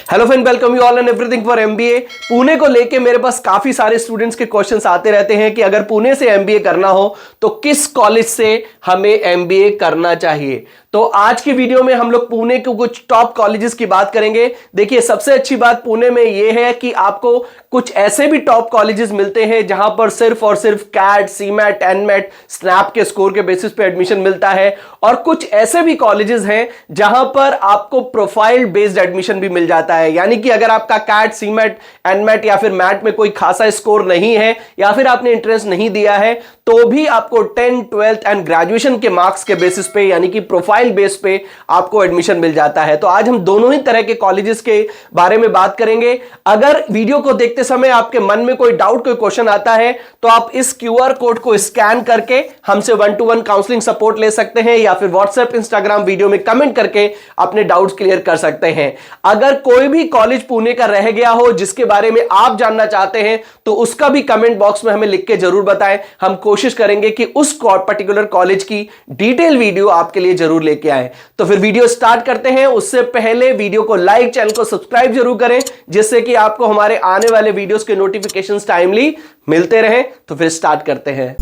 Hello friend, welcome you all and everything for MBA. Pune को लेके मेरे पास काफी सारे स्टूडेंट्स के क्वेश्चंस आते रहते हैं कि अगर पुणे से एमबीए करना हो तो किस कॉलेज से हमें एमबीए करना चाहिए। तो आज की वीडियो में हम लोग पुणे के कुछ टॉप कॉलेजेस की बात करेंगे। देखिए, सबसे अच्छी बात पुणे में यह है कि आपको कुछ ऐसे भी टॉप कॉलेजेस मिलते हैं जहां पर सिर्फ और सिर्फ कैट, सीमैट, एनमैट, स्नैप के स्कोर के बेसिस पे एडमिशन मिलता है, और कुछ ऐसे भी कॉलेजेस हैं जहां पर आपको प्रोफाइल बेस्ड एडमिशन भी मिल जाता है। यानी कि अगर आपका कैट, सीमैट, एनमैट या फिर मैट में कोई खासा स्कोर नहीं है या फिर आपने इंटरेस्ट नहीं दिया है तो भी आपको 10th, 12th एंड ग्रेजुएशन के मार्क्स के बेसिस पे यानी कि प्रोफाइल बेस पे आपको एडमिशन मिल जाता है। तो आज हम दोनों ही तरह के कॉलेजेस के बारे में बात करेंगे। अगर वीडियो को देखते समय आपके मन में कोई डाउट, कोई क्वेश्चन आता है तो आप इस क्यूआर कोड को स्कैन करके हमसे 1-to-1 काउंसलिंग सपोर्ट ले सकते हैं या फिर व्हाट्सएप, इंस्टाग्राम वीडियो में कमेंट करके अपने डाउट्स क्लियर कर सकते हैं। अगर कोई भी कॉलेज पुणे का रह गया हो जिसके बारे में आप जानना चाहते हैं तो उसका भी कमेंट बॉक्स में हमें लिख के जरूर बताएं। हम कोशिश करेंगे कि उस पर्टिकुलर कॉलेज की डिटेल वीडियो आपके लिए जरूर लेके आए। तो फिर वीडियो स्टार्ट करते हैं। उससे पहले वीडियो को लाइक, चैनल को सब्सक्राइब जरूर करें जिससे कि आपको हमारे आने वाले वीडियोस के नोटिफिकेशंस टाइमली मिलते रहें। तो फिर स्टार्ट करते हैं।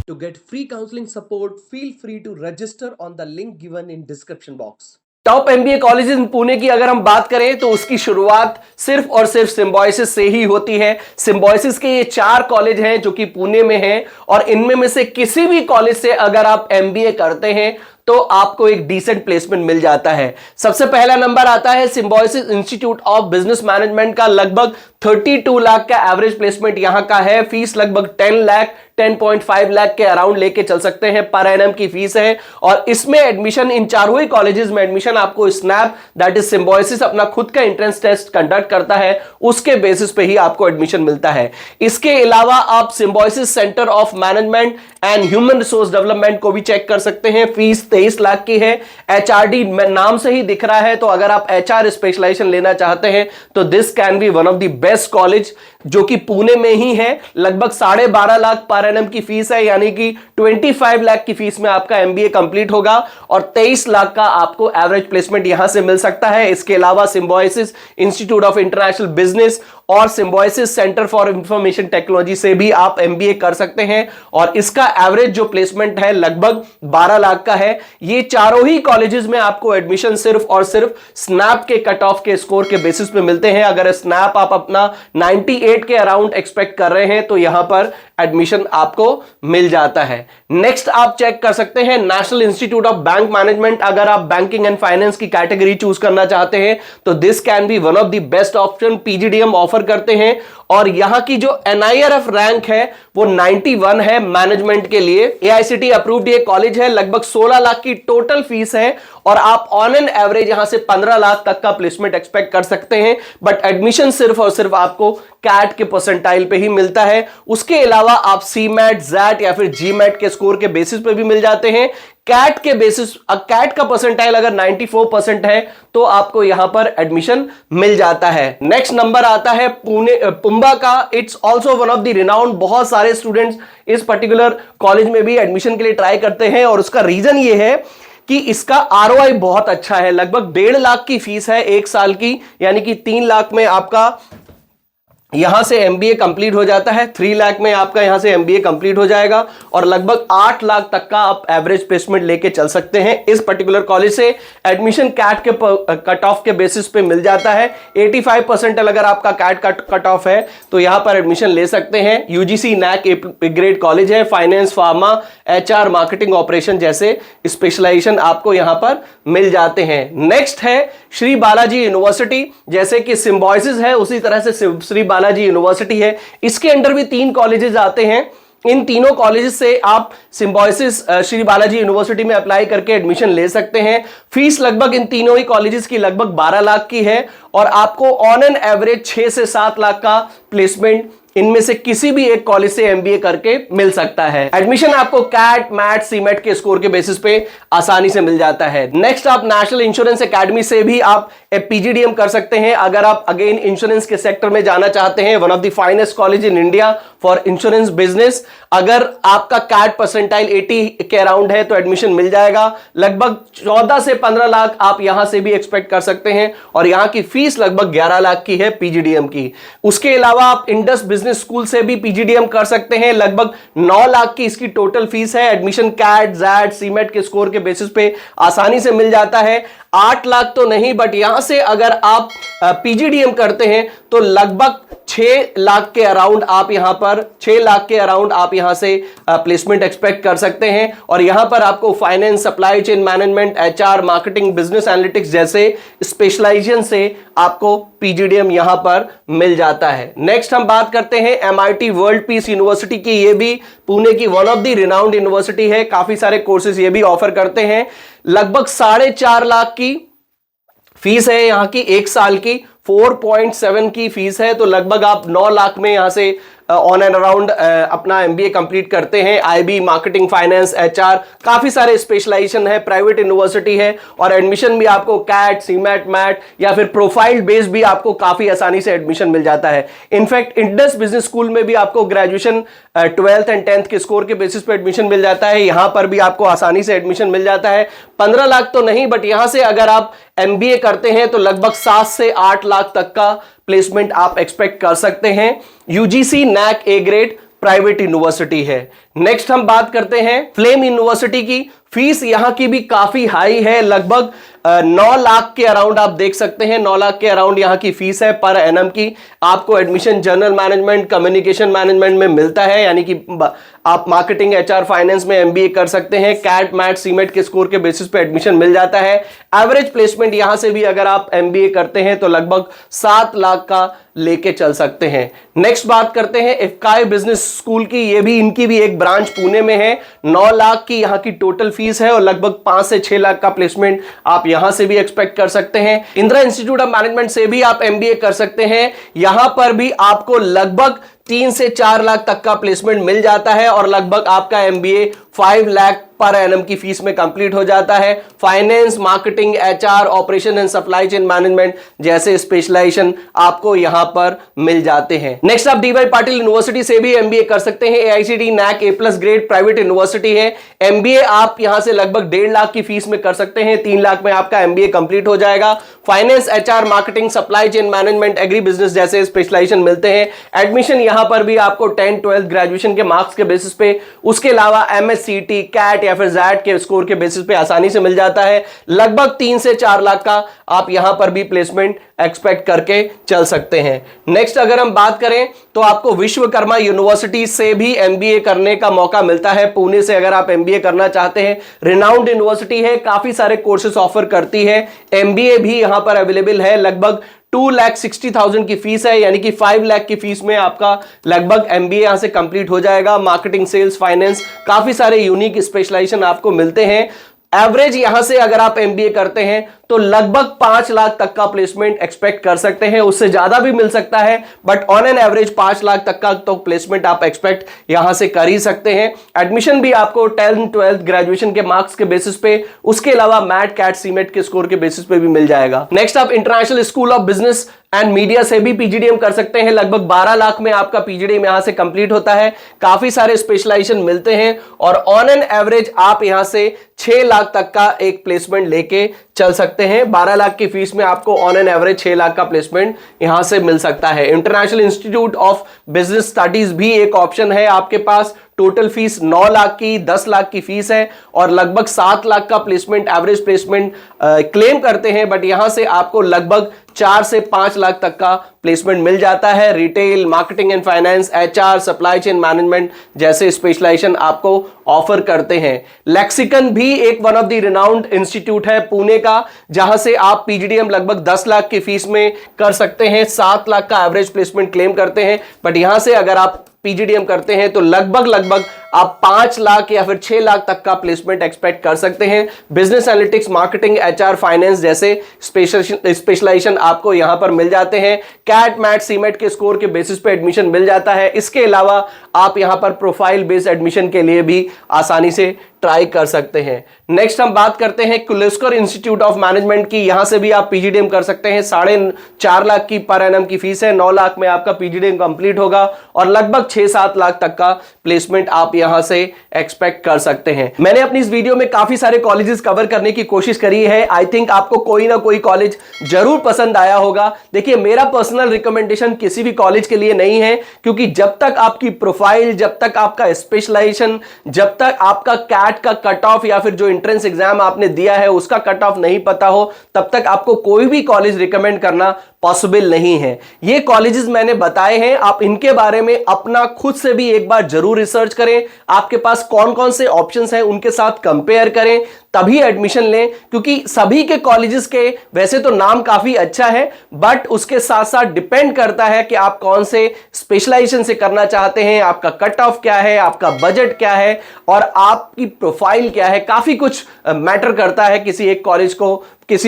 To get free counseling support, feel free to register on the link given in description box. Top MBA colleges in Pune की अगर हम बात करें तो उसकी शुरुआत सिर्फ और सिर्फ सिम्बायोसिस से ही होती है। सिम्बायोसिस के ये 4 कॉलेज हैं जो कि पुणे में हैं, और इनमें में से किसी भी कॉलेज से अगर आप एमबीए करते हैं तो आपको एक डिसेंट प्लेसमेंट मिल जाता है। सबसे पहला नंबर आता है symbiosis institute of business management का। लगभग 32 लाख का एवरेज प्लेसमेंट यहां का है। फीस लगभग 10 लाख, 10.5 लाख के अराउंड लेके चल सकते हैं, पर एनम की फीस है। और इसमें एडमिशन, इन चारों ही कॉलेजेस में एडमिशन आपको स्नैप, दैट इज सिम्बायोसिस, अपना खुद का एंट्रेंस टेस्ट कंडक्ट करता है, उसके बेसिस पे ही आपको एडमिशन मिलता है। इसके अलावा आप symbiosis centre of management and human resource development को भी चेक कर सकते हैं। फीस 23 लाख की है। एचआरडी नाम से ही दिख रहा है, तो अगर आप एचआर स्पेशलाइजेशन लेना चाहते हैं तो this can be one of the best college जो कि पुणे में ही है। लगभग 12.5 लाख पर एनम की फीस है, यानी कि 25 लाख की फीस में आपका एमबीए कंप्लीट होगा और 23 लाख का आपको एवरेज प्लेसमेंट यहां से मिल सकता है। इसके अलावा Symbiosis institute of international business और Symbiosis centre for information technology से भी आप एमबीए कर सकते हैं, और इसका एवरेज जो प्लेसमेंट है लगभग 12 लाख का है। ये चारों ही कॉलेजेस में आपको एडमिशन सिर्फ और सिर्फ स्नैप के कट ऑफ के स्कोर के बेसिस पे मिलते हैं। अगर स्नैप आप अपना 98 के अराउंड एक्सपेक्ट कर रहे हैं तो यहां पर एडमिशन आपको मिल जाता है। नेक्स्ट आप चेक कर सकते हैं national institute of bank management. अगर आप बैंकिंग एंड फाइनेंस की कैटेगरी चूज करना चाहते हैं तो this can be one of the best option. PGDM offer करते हैं, और यहां की जो एनआईआरएफ रैंक है वो 91 है मैनेजमेंट के लिए। एआईसीटी अप्रूव्ड ये कॉलेज है। लगभग 16 लाख की टोटल फीस है, और आप ऑन एन एवरेज यहां से 15 लाख तक का प्लेसमेंट एक्सपेक्ट कर सकते हैं। बट एडमिशन सिर्फ और सिर्फ आपको कैट के परसेंटाइल पे ही मिलता है। उसके अलावा आप सीमैट, जैट या फिर जीमैट के स्कोर के बेसिस पे भी मिल जाते हैं। कैट के बेसिस, कैट का परसेंटाइल अगर 94% है तो आपको यहां पर एडमिशन मिल जाता है। नेक्स्ट नंबर आता है पुंबा का। It's also one of the renowned. बहुत सारे स्टूडेंट्स इस पर्टिकुलर कॉलेज में भी एडमिशन के लिए ट्राई करते हैं, और उसका रीजन ये है कि इसका आरओआई बहुत अच्छा है। लगभग 1.5 लाख की फीस है 1 साल की, यानी कि 3 लाख में आपका यहां से एमबीए कंप्लीट हो जाता है। 3 लाख में आपका यहां से एमबीए कंप्लीट हो जाएगा, और लगभग 8 लाख तक का आप एवरेज प्लेसमेंट लेके चल सकते हैं। इस पर्टिकुलर कॉलेज से एडमिशन कैट के कट ऑफ के बेसिस पे मिल जाता है। 85% अगर आपका कैट कट ऑफ है तो यहां पर एडमिशन ले सकते हैं। UGC NAAC A grade college है। Finance, pharma, HR, marketing, operation जैसे स्पेशलाइजेशन आपको यहां पर मिल जाते हैं। नेक्स्ट है श्री बालाजी यूनिवर्सिटी। जैसे कि सिम्बायोसिस है उसी तरह से श्री बालाजी यूनिवर्सिटी है। इसके अंडर भी 3 कॉलेजेस आते हैं। इन तीनों कॉलेजेस से आप सिम्बायोसिस श्री बालाजी यूनिवर्सिटी में अप्लाई करके एडमिशन ले सकते हैं। फीस लगभग इन तीनों ही कॉलेजेस की लगभग 12 लाख की है, और आपको ऑन एन एवरेज 6 से 7 लाख का प्लेसमेंट इनमें से किसी भी एक कॉलेज से एमबीए करके मिल सकता है। एडमिशन आपको कैट, मैट, सीमेट के स्कोर के बेसिस पे आसानी से मिल जाता है। नेक्स्ट, आप नेशनल इंश्योरेंस एकेडमी से भी आप पीजीडीएम कर सकते हैं अगर आप अगेन इंश्योरेंस के सेक्टर में जाना चाहते हैं। One of the finest college in India for insurance business. अगर आपका कैट परसेंटाइल 80 के अराउंड है तो एडमिशन मिल जाएगा। लगभग 14 से 15 लाख आप यहां से भी एक्सपेक्ट कर सकते हैं और यहां की फीस लगभग 11 लाख की है पीजीडीएम की। उसके अलावा आप इंडस बिजनेस स्कूल से भी पीजीडीएम कर सकते हैं। लगभग 9 लाख की इसकी टोटल फीस है। एडमिशन कैट, जैट, सीमेट के स्कोर के बेसिस पे आसानी से मिल जाता है। 8 लाख तो नहीं, बट यहां से अगर आप पीजीडीएम करते हैं तो लगभग 6 लाख के अराउंड आप यहां पर 6 लाख के अराउंड आप यहां से प्लेसमेंट एक्सपेक्ट कर सकते हैं। और यहां पर आपको finance, supply chain management, HR, marketing, business analytics जैसे स्पेशलाइजेशन से आपको पीजीडीएम यहां पर मिल जाता है। नेक्स्ट हम बात करते हैं एमआईटी वर्ल्ड पीस यूनिवर्सिटी की। ये भी पुणे की one of the renowned university है। काफी सारे कोर्सेज ये भी ऑफर करते हैं। लगभग 4.5 लाख की फीस है यहां की, 1 साल की 4.7 की फीस है। तो लगभग आप 9 लाख में यहां से ऑन एंड अराउंड अपना एमबीए कंप्लीट करते हैं। आईबी, मार्केटिंग, फाइनेंस, एचआर, काफी सारे स्पेशलाइजेशन है। प्राइवेट यूनिवर्सिटी है और एडमिशन भी आपको कैट, सीमेट, मैट या फिर प्रोफाइल बेस भी आपको काफी आसानी से एडमिशन मिल जाता है। इनफैक्ट इंडस बिजनेस स्कूल में भी आपको ग्रेजुएशन 12th एंड 10th के स्कोर के बेसिस पे एडमिशन मिल जाता है। यहां पर भी आपको आसानी से एडमिशन मिल जाता है। 15 लाख तो नहीं, बट यहां से अगर आप एमबीए करते हैं तो लगभग 7 से 8 लाख तक का प्लेसमेंट आप एक्सपेक्ट कर सकते हैं। UGC NAAC A grade private university है। नेक्स्ट हम बात करते हैं फ्लेम यूनिवर्सिटी की। फीस यहां की भी काफी हाई है। लगभग 9 लाख के अराउंड आप देख सकते हैं। 9 लाख के अराउंड यहां की फीस है पर एनम की। आपको admission general management, communication management में मिलता है, यानी कि आप मार्केटिंग, एचआर, फाइनेंस में एमबीए कर सकते हैं। कैट, मैट, सीमेट के स्कोर के बेसिस पे एडमिशन मिल जाता है। एवरेज प्लेसमेंट यहां से भी अगर आप एमबीए करते हैं तो लगभग 7 लाख का लेके चल सकते हैं। नेक्स्ट बात करते हैं इफ्काई बिजनेस स्कूल की। ये भी, इनकी भी एक ब्रांच पुणे में है। 9 लाख की यहां की टोटल फीस है और लगभग 5 से 6 लाख का प्लेसमेंट आप यहां से भी एक्सपेक्ट कर सकते हैं। इंदिरा इंस्टीट्यूट ऑफ मैनेजमेंट से भी आप एमबीए कर सकते हैं। यहां पर भी आपको लगभग 3 से 4 लाख तक का प्लेसमेंट मिल जाता है और लगभग आपका एमबीए 5 लाख पर एनम की फीस में कंप्लीट हो जाता है। Finance, marketing, HR, operation and supply chain management जैसे स्पेशलाइजेशन आपको यहां पर मिल जाते हैं। नेक्स्ट आप डीवाई पाटिल यूनिवर्सिटी से भी एमबीए कर सकते हैं। AICTE NAAC A+ grade private university है। एमबीए आप यहां से लगभग 1.5 लाख की फीस में कर सकते हैं। 3 लाख में आपका एमबीए कंप्लीट हो जाएगा। Finance, HR, marketing, supply chain management, agri business जैसे स्पेशलाइजेशन मिलते हैं। एडमिशन यहां पर भी आपको 10th 12th ग्रेजुएशन के मार्क्स के बेसिस पे, उसके अलावा एमएससीटी, कैट या फिर जैट के स्कोर के बेसिस पे आसानी से मिल जाता है। लगभग 3 से 4 लाख का आप यहां पर भी प्लेसमेंट एक्सपेक्ट करके चल सकते हैं। नेक्स्ट अगर हम बात करें तो आपको विश्वकर्मा यूनिवर्सिटी से भी एमबीए करने का मौका मिलता है। पुणे से अगर आप एमबीए करना चाहते हैं, रिनाउंड यूनिवर्सिटी है, काफी सारे कोर्सेज ऑफर करती है। एमबीए भी यहां पर अवेलेबल है। लगभग 2,60,000 की फीस है, यानी कि 5 लाख की फीस में आपका लगभग एमबीए यहां से कंप्लीट हो जाएगा। मार्केटिंग, सेल्स, फाइनेंस, काफी सारे यूनिक स्पेशलाइजेशन आपको मिलते हैं। एवरेज यहां से अगर आप एमबीए करते हैं तो लगभग 5 लाख तक का प्लेसमेंट एक्सपेक्ट कर सकते हैं। उससे ज्यादा भी मिल सकता है, but on an average 5 lakh तक का तो प्लेसमेंट आप एक्सपेक्ट यहां से कर ही सकते हैं। एडमिशन भी आपको 10th 12th ग्रेजुएशन के मार्क्स के बेसिस पे, उसके अलावा मैट, कैट, सीमेट के स्कोर के बेसिस पे भी मिल जाएगा। नेक्स्ट आप international school of business and media से भी पीजीडीएम कर सकते हैं। लगभग 12 लाख में आपका पीजीडीएम यहां से कंप्लीट होता है। काफी सारे स्पेशलाइजेशन मिलते हैं और ऑन एन एवरेज आप यहां से 6 लाख तक का एक प्लेसमेंट लेके चल सकते हैं। 12 लाख की फीस में आपको ऑन एन एवरेज 6 लाख का प्लेसमेंट यहां से मिल सकता है। International institute of business studies भी एक ऑप्शन है आपके पास। टोटल फीस 9 लाख की, 10 लाख की फीस है और लगभग 7 लाख का प्लेसमेंट, एवरेज प्लेसमेंट क्लेम करते हैं, बट यहां से आपको लगभग 4 से 5 लाख तक का प्लेसमेंट मिल जाता है। Retail, marketing and finance, HR, supply chain management जैसे स्पेशलाइजेशन आपको ऑफर करते हैं। लेक्सिकन भी एक one of the renowned institute है पुणे का, जहां से आप पीजीडीएम लगभग 10 लाख की फीस में कर सकते हैं। 7 लाख का एवरेज प्लेसमेंट क्लेम करते हैं, बट यहां से अगर आप पीजीडीएम करते हैं तो लगभग आप 5 लाख या फिर 6 लाख तक का प्लेसमेंट एक्सपेक्ट कर सकते हैं। Business analytics, marketing, HR, finance जैसे स्पेशलाइजेशन आपको यहां पर मिल जाते हैं। कैट, मैट, सीमेट के स्कोर के बेसिस पे एडमिशन मिल जाता है। इसके अलावा आप यहां पर प्रोफाइल बेस्ड एडमिशन के लिए भी आसानी से ट्राई कर सकते हैं। नेक्स्ट हम बात करते हैं किर्लोस्कर इंस्टीट्यूट ऑफ मैनेजमेंट की। यहां से भी आप पीजीडीएम कर सकते हैं। 4.5 लाख की पर एनम की फीस है। 9 लाख में आपका पीजीडीएम कंप्लीट होगा और लगभग 6-7 लाख तक का प्लेसमेंट आप यहां से एक्सपेक्ट कर सकते हैं। मैंने अपनी इस वीडियो में काफी सारे कॉलेजेस कवर करने की कोशिश करी है। आई थिंक आपको कोई ना कोई कॉलेज जरूर पसंद आया होगा। देखिए, मेरा पर्सनल रिकमेंडेशन किसी भी कॉलेज के लिए नहीं है, क्योंकि जब तक आपकी प्रोफाइल, जब तक आपका स्पेशलाइजेशन, जब तक आपका कैट का कट ऑफ या फिर जो एंट्रेंस एग्जाम आपने दिया है उसका कट ऑफ नहीं पता हो, तब तक आपको कोई भी कॉलेज रिकमेंड करना पॉसिबल नहीं है। ये कॉलेजेस मैंने बताए हैं, आप इनके बारे में अपना खुद से भी एक बार जरूर रिसर्च करें। आपके पास कौन कौन से ऑप्शंस हैं उनके साथ कंपेयर करें, तभी एडमिशन लें। क्योंकि सभी के कॉलेजेस के वैसे तो नाम काफी अच्छा है, बट उसके साथ साथ डिपेंड करता है कि आप कौन से स्पेशलाइजेशन से करना चाहते हैं, आपका कट ऑफ क्या है, आपका बजट क्या है और आपकी प्रोफाइल क्या है। काफी कुछ मैटर करता है किसी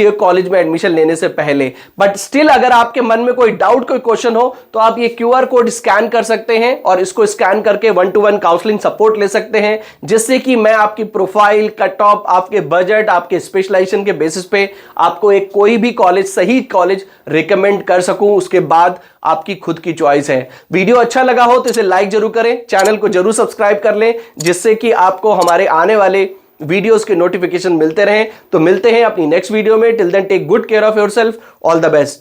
एक कॉलेज में एडमिशन लेने से पहले। बट स्टिल अगर आपके मन में कोई डाउट, कोई क्वेश्चन हो, तो आप ये QR कोड स्कैन कर सकते हैं और इसको स्कैन करके 1-to-1 काउंसलिंग सपोर्ट ले सकते हैं, जिससे कि मैं आपकी प्रोफाइल, कट ऑफ, आपके बजट, आपके स्पेशलाइजेशन के बेसिस पे आपको एक कोई भी कॉलेज, सही कॉलेज रिकमेंड कर सकूं। उसके बाद आपकी खुद की चॉइस है। वीडियो अच्छा लगा हो तो इसे लाइक जरूर करें, चैनल को जरूर सब्सक्राइब कर लें, जिससे कि आपको हमारे आने वाले वीडियोस के नोटिफिकेशन मिलते रहें। तो मिलते हैं अपनी नेक्स्ट वीडियो में। Till then take good care of yourself. All the best.